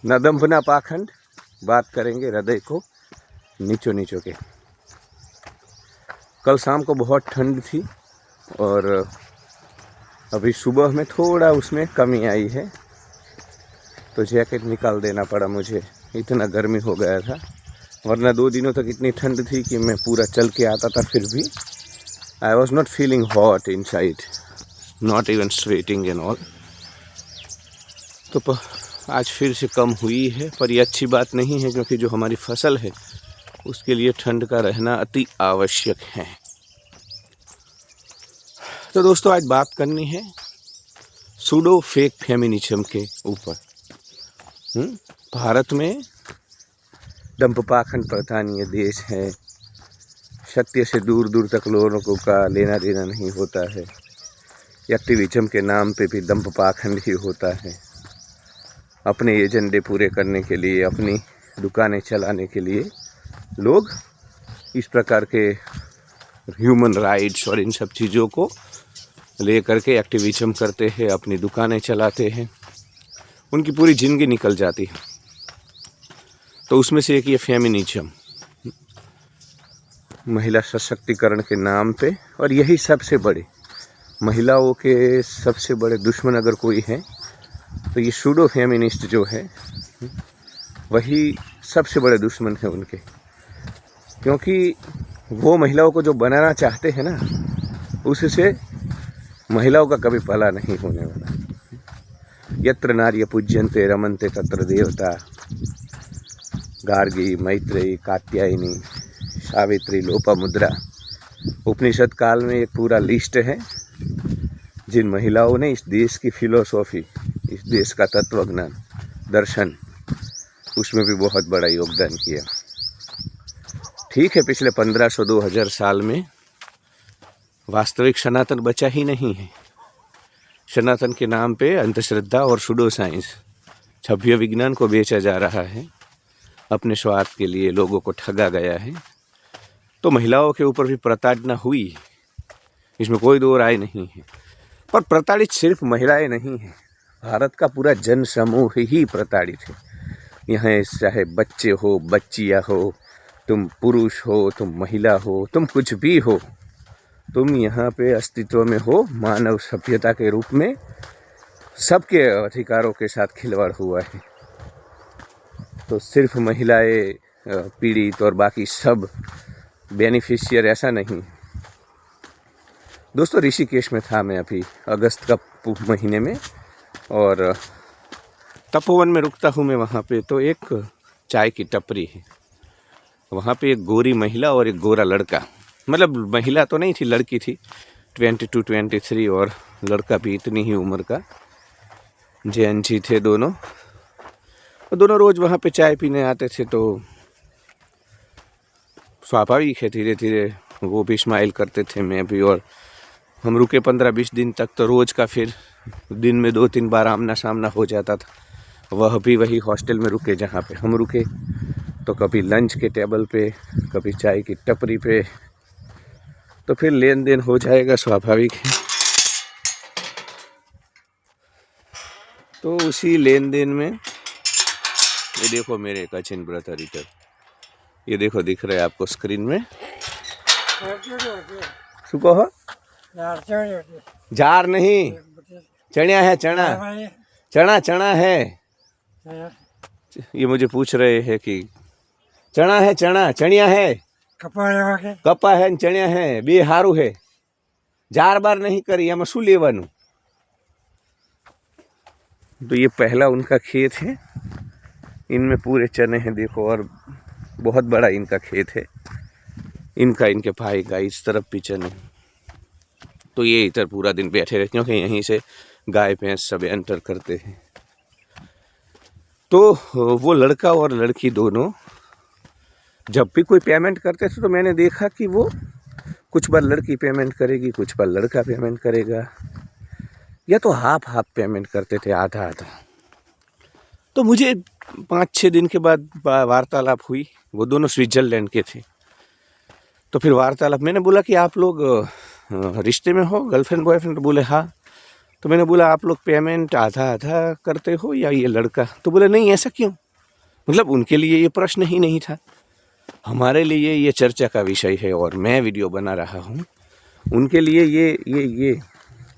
न दंभ न पाखंड, बात करेंगे हृदय को नीचो नीचो के। कल शाम को बहुत ठंड थी और अभी सुबह में थोड़ा उसमें कमी आई है, तो जैकेट निकाल देना पड़ा मुझे, इतना गर्मी हो गया था। वरना 2 दिनों तक इतनी ठंड थी कि मैं पूरा चल के आता था, फिर भी I was not feeling hot in side, not even sweating and all. तो आज फिर से कम हुई है, पर ये अच्छी बात नहीं है, क्योंकि जो हमारी फसल है उसके लिए ठंड का रहना अति आवश्यक है। तो दोस्तों, आज बात करनी है सूडो फेक फेमिनिज्म के ऊपर। भारत में दंभ पाखंड प्रधानीय देश है, सत्य से दूर दूर तक लोगों का लेना देना नहीं होता है। एक्टिविज्म के नाम पे भी दंभ पाखंड ही होता है। अपने एजेंडे पूरे करने के लिए, अपनी दुकानें चलाने के लिए लोग इस प्रकार के ह्यूमन राइट्स और इन सब चीज़ों को ले करके एक्टिविज्म करते हैं, अपनी दुकानें चलाते हैं, उनकी पूरी ज़िंदगी निकल जाती है। तो उसमें से एक ये फेमिनिज्म, महिला सशक्तिकरण के नाम पे, और यही सबसे बड़े महिलाओं के सबसे बड़े दुश्मन अगर कोई है तो ये सूडो फेमिनिस्ट जो है वही सबसे बड़े दुश्मन है उनके। क्योंकि वो महिलाओं को जो बनाना चाहते हैं ना, उससे महिलाओं का कभी भला नहीं होने वाला। यत्र नार्य पूज्यन्ते रमन्ते तत्र देवता, गार्गी, मैत्रेयी, कात्यायनी, सावित्री, लोपामुद्रा। उपनिषद काल में एक पूरा लिस्ट है जिन महिलाओं ने इस देश की फिलोसॉफी, इस देश का तत्वज्ञान, दर्शन, उसमें भी बहुत बड़ा योगदान किया। ठीक है, पिछले 1500-2000 साल में वास्तविक सनातन बचा ही नहीं है। सनातन के नाम पे अंधश्रद्धा और सूडो साइंस, सभ्य विज्ञान को बेचा जा रहा है, अपने स्वार्थ के लिए लोगों को ठगा गया है। तो महिलाओं के ऊपर भी प्रताड़ना हुई, इसमें कोई दो राय नहीं है। पर प्रताड़ित सिर्फ महिलाएं नहीं हैं, भारत का पूरा जन समूह ही प्रताड़ित है। यहाँ चाहे बच्चे हो, बच्चियाँ हो, तुम पुरुष हो, तुम महिला हो, तुम कुछ भी हो, तुम यहाँ पे अस्तित्व में हो। मानव सभ्यता के रूप में सबके अधिकारों के साथ खिलवाड़ हुआ है। तो सिर्फ महिलाएं पीड़ित और बाकी सब बेनिफिशियर, ऐसा नहीं। दोस्तों, ऋषिकेश में था मैं अभी अगस्त का महीने में, और तपोवन में रुकता हूँ मैं वहाँ पे। तो एक चाय की टपरी है, वहाँ पे एक गोरी महिला और एक गोरा लड़का, मतलब महिला तो नहीं थी, लड़की थी, 22-23, और लड़का भी इतनी ही उम्र का, जैन जी थे दोनों। दोनों रोज़ वहाँ पे चाय पीने आते थे। तो स्वाभाविक है, धीरे धीरे वो भी स्माइल करते थे, मैं भी, और हम रुके 15-20 दिन तक। तो रोज़ का फिर दिन में 2-3 बार आमना सामना हो जाता था। वह भी वही हॉस्टल में रुके जहाँ पे हम रुके। तो कभी लंच के टेबल पे, कभी चाय की टपरी पे, तो फिर लेन देन हो जाएगा, स्वाभाविक है। तो उसी लेन देन में ये देखो मेरे कचिन ब्रदर इधर, ये देखो दिख रहा है आपको स्क्रीन में। શું કહો? जार नहीं, चणिया है, चना, चना चना है। ये मुझे पूछ रहे हैं कि चना है, चना, चणिया है, कपा है, चणिया है, बे हारू है। जार बार नहीं करी, एम शू लेवानू। तो ये पहला उनका खेत है, इनमें पूरे चने हैं देखो, और बहुत बड़ा इनका खेत है, इनका, इनके भाई का, इस तरफ भी चने। तो ये इधर पूरा दिन बैठे रहते, क्योंकि यहीं से गाय भैंस सब एंटर करते हैं। तो वो लड़का और लड़की दोनों जब भी कोई पेमेंट करते थे, तो मैंने देखा कि वो कुछ बार लड़की पेमेंट करेगी, कुछ बार लड़का पेमेंट करेगा, या तो हाफ पेमेंट करते थे, आधा आधा। तो मुझे 5-6 दिन के बाद वार्तालाप हुई, वो दोनों स्विट्जरलैंड के थे। तो फिर वार्तालाप, मैंने बोला कि आप लोग रिश्ते में हो, गर्लफ्रेंड बॉयफ्रेंड? तो बोले हाँ। तो मैंने बोला आप लोग पेमेंट आधा आधा करते हो या ये लड़का? तो बोला नहीं, ऐसा क्यों? मतलब उनके लिए ये प्रश्न ही नहीं था, हमारे लिए ये चर्चा का विषय है और मैं वीडियो बना रहा हूँ। उनके लिए ये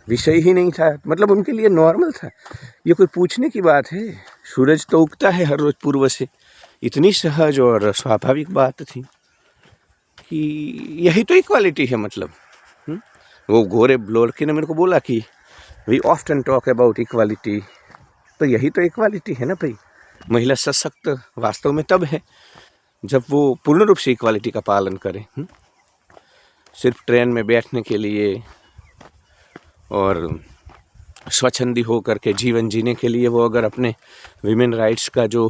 विषय ही नहीं था, मतलब उनके लिए नॉर्मल था। ये कोई पूछने की बात है? सूरज तो उगता है हर रोज़ पूर्व से। इतनी सहज और स्वाभाविक बात थी कि यही तो इक्वालिटी है। मतलब वो गोरे लड़के ने मेरे को बोला कि we often talk about equality, तो यही तो इक्वालिटी है ना भाई। महिला सशक्त वास्तव में तब है जब वो पूर्ण रूप से इक्वालिटी का पालन करे। सिर्फ ट्रेन में बैठने के लिए और स्वच्छंदी हो करके जीवन जीने के लिए वो अगर अपने विमेन राइट्स का जो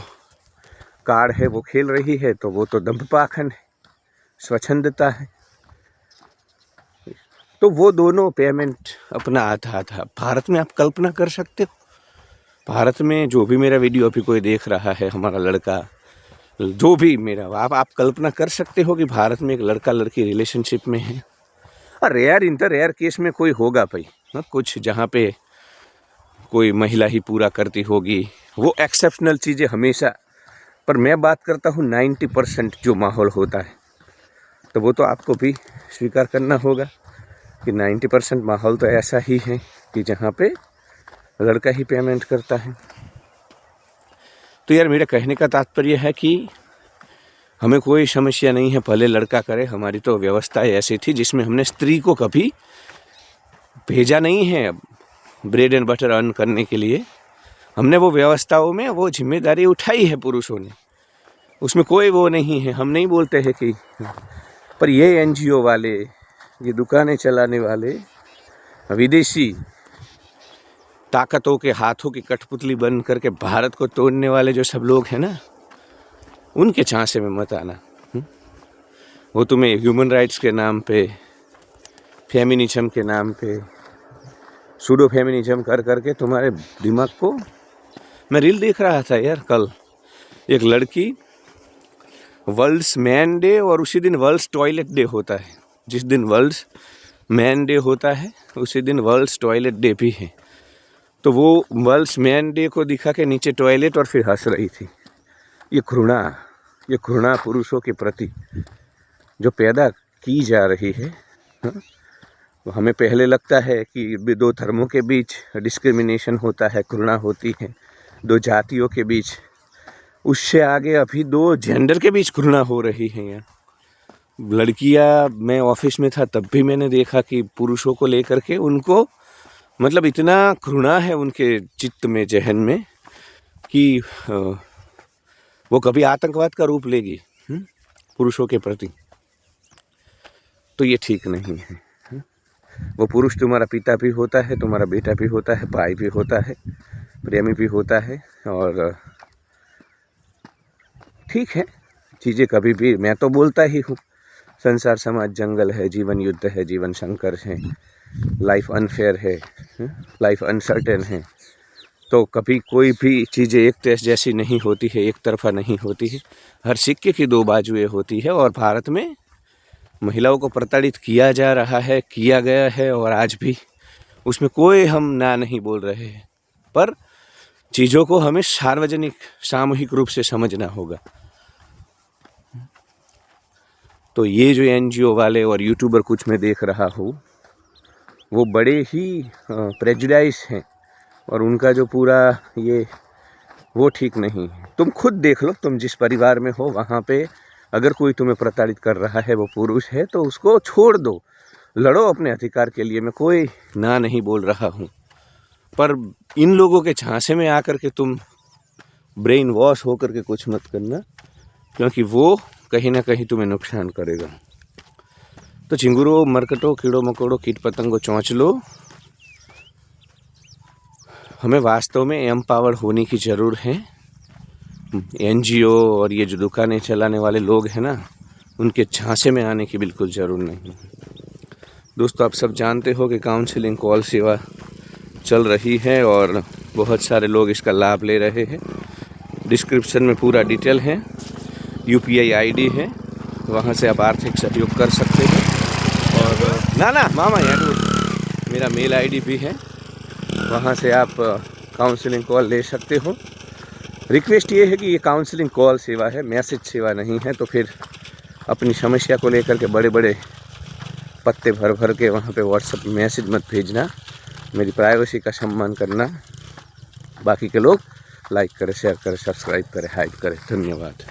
कार्ड है वो खेल रही है तो वो तो दंभपाखंड है, स्वच्छंदता है। तो वो दोनों पेमेंट अपना आधा आधा। भारत में आप कल्पना कर सकते हो, भारत में जो भी मेरा वीडियो अभी कोई देख रहा है, हमारा लड़का जो भी मेरा, आप कल्पना कर सकते हो कि भारत में एक लड़का लड़की रिलेशनशिप में है। और रेयर इंटर रेयर केस में कोई होगा भाई, कुछ जहाँ पे कोई महिला ही पूरा करती होगी, वो एक्सेप्शनल चीज़ें हमेशा। पर मैं बात करता हूँ 90% जो माहौल होता है, तो वो तो आपको भी स्वीकार करना होगा कि 90% माहौल तो ऐसा ही है कि जहाँ पे लड़का ही पेमेंट करता है। तो यार मेरा कहने का तात्पर्य है कि हमें कोई समस्या नहीं है, भले लड़का करे। हमारी तो व्यवस्था ऐसी थी जिसमें हमने स्त्री को कभी भेजा नहीं है ब्रेड एंड बटर अर्न करने के लिए। हमने वो व्यवस्थाओं में वो जिम्मेदारी उठाई है पुरुषों ने, उसमें कोई वो नहीं है। हम नहीं बोलते हैं कि, पर ये एनजीओ वाले, ये दुकानें चलाने वाले, विदेशी ताकतों के हाथों की कठपुतली बन करके भारत को तोड़ने वाले जो सब लोग हैं ना, उनके झांसे में मत आना। वो तुम्हें ह्यूमन राइट्स के नाम पे, फेमिनिज्म के नाम पे, सूडो फेमिनिज्म कर करके तुम्हारे दिमाग को। मैं रील देख रहा था यार कल, एक लड़की, वर्ल्ड्स मैन डे और उसी दिन वर्ल्ड्स टॉयलेट डे होता है। जिस दिन वर्ल्ड्स मैन डे होता है उसी दिन वर्ल्ड्स टॉयलेट डे भी है। तो वो वर्ल्ड्स मैन डे को दिखा के नीचे टॉयलेट और फिर हंस रही थी। ये घृणा पुरुषों के प्रति जो पैदा की जा रही है। तो हमें पहले लगता है कि दो धर्मों के बीच डिस्क्रिमिनेशन होता है, घृणा होती है, दो जातियों के बीच। उससे आगे अभी दो जेंडर के बीच घृणा हो रही है यार। लड़कियां, मैं ऑफिस में था तब भी मैंने देखा कि पुरुषों को लेकर के उनको मतलब इतना घृणा है उनके चित्त में, जहन में, कि वो कभी आतंकवाद का रूप लेगी पुरुषों के प्रति। तो ये ठीक नहीं है। वो पुरुष तुम्हारा पिता भी होता है, तुम्हारा बेटा भी होता है, भाई भी होता है, प्रेमी भी होता है। और ठीक है, चीज़ें कभी भी, मैं तो बोलता ही हूँ, संसार समाज जंगल है, जीवन युद्ध है, जीवन संघर्ष है, लाइफ अनफेयर है, लाइफ अनसर्टेन है। तो कभी कोई भी चीज़ें एक टेस्ट जैसी नहीं होती है, एक तरफा नहीं होती है। हर सिक्के की दो बाजुएं होती है। और भारत में महिलाओं को प्रताड़ित किया जा रहा है, किया गया है, और आज भी उसमें कोई हम ना नहीं बोल रहे हैं। पर चीज़ों को हमें सार्वजनिक, सामूहिक रूप से समझना होगा। तो ये जो एनजीओ वाले और यूट्यूबर कुछ मैं देख रहा हूँ, वो बड़े ही प्रेजुडाइज हैं और उनका जो पूरा ये, वो ठीक नहीं है। तुम खुद देख लो, तुम जिस परिवार में हो वहाँ पे अगर कोई तुम्हें प्रताड़ित कर रहा है, वो पुरुष है, तो उसको छोड़ दो, लड़ो अपने अधिकार के लिए। मैं कोई ना नहीं बोल रहा हूँ, पर इन लोगों के झांसे में आकर के तुम ब्रेन वॉश होकर के कुछ मत करना, क्योंकि वो कहीं ना कहीं तुम्हें नुकसान करेगा। तो चिंगुरों, मरकटों, कीड़ों मकोड़ों, कीट पतंगों, चौंचलों, हमें वास्तव में एम्पावर्ड होने की ज़रूर है। एनजीओ और ये जो दुकानें चलाने वाले लोग हैं ना, उनके झांसे में आने की बिल्कुल ज़रूर नहीं। दोस्तों, आप सब जानते हो कि काउंसलिंग कॉल सेवा चल रही है और बहुत सारे लोग इसका लाभ ले रहे हैं। डिस्क्रिप्शन में पूरा डिटेल है, UPI ID है, वहाँ से आप आर्थिक सहयोग कर सकते हैं। और ना मामा यार, मेरा मेल ID भी है, वहाँ से आप काउंसलिंग कॉल ले सकते हो। रिक्वेस्ट ये है कि ये काउंसलिंग कॉल सेवा है, मैसेज सेवा नहीं है। तो फिर अपनी समस्या को लेकर के बड़े बड़े पत्ते भर भर के वहाँ पे व्हाट्सएप मैसेज मत भेजना। मेरी प्राइवेसी का सम्मान करना। बाकी के लोग लाइक करें, शेयर करें, सब्सक्राइब करें, हाइप करें। धन्यवाद।